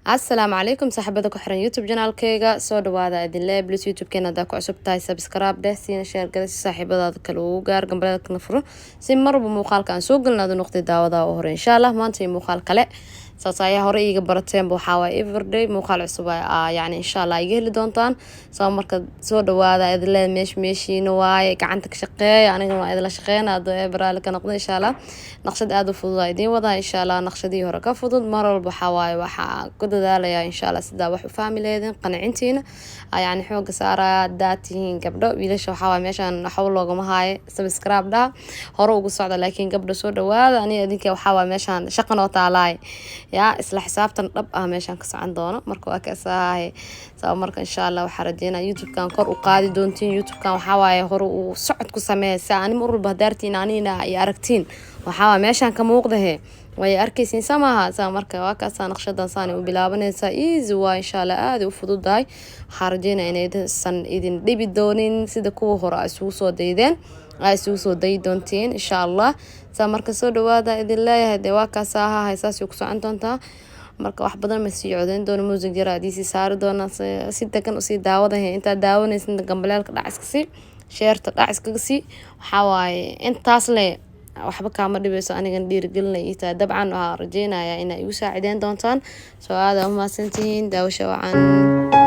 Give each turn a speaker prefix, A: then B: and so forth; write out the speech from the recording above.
A: السلام عليكم صاحبتك كحرن يوتيوب جنال كيغا سو دواada idin leh plus youtube keena hada ku cusub tahay subscribe dheh siina share galaysi saaxiibadaada kale ugu gaar gambalada furo si marba muuqaalka aan soo galnaado noqday daawada oo hore insha Allah maanta iyo muuqaal kale saasaya hore iga barateen waxa waa everyday muuqaal cusub yani insha Allah iga heli doontaan soo marka soo dhawaada idin leh meeshiina waaye gacanta ka shaqeeya aniga waa idin la shaqeynaa baraal ka noqdo insha Allah naqshad aad u fudud idin wada insha Allah naqshadii hore ka fudud mar walba waxa waaye waxa ku dadaalaya insha Allah sida wax u fahmi leedin qancintiina yani xooga saaraya daatihiin gabdho wiilasha waxa waa meeshan waxa looga mahay subscribe da hore ugu socda laakiin gabdho soo dhawaada aniga idinka waxa waa meeshan shaqo noo taalaay ya isla xisaabtan dhab meeshan ka socon doono marka waa ka saahay soo marka insha Allah waxa rajeena youtube kan kor u qaadi doontiin youtube kan waxa waaye hore u socod ku sameeyay ani mar walba daartiin anina ay aragtiin waxa waa meeshan ka muuqdahay way arkaysiin samaha marka waa ka naqshadan saan u bilaabanaysa easy waa insha Allah aad u fududahay xarjeena inay san idin dhibi doonin sida kuwa hore isugu soo daydeen ay isugu soo day doontiin insha Allah marka soo dhawaada idin leeyahay waa ka saaha haysaas ku socon doontaa marka wax badan ma sii codeyn doono music jira diisi saari doona si degan u sii daawadahay inta daawanaysid gambaleelka dhaciska si sheerta dhaciska si waxa waaye intaas le waxba kaama dhibayso anigan dhiirigelinayay dabcan waxa rajeynayaa inay igu saacideen doontaan soo aad u mahadsantihiin daawasho wacan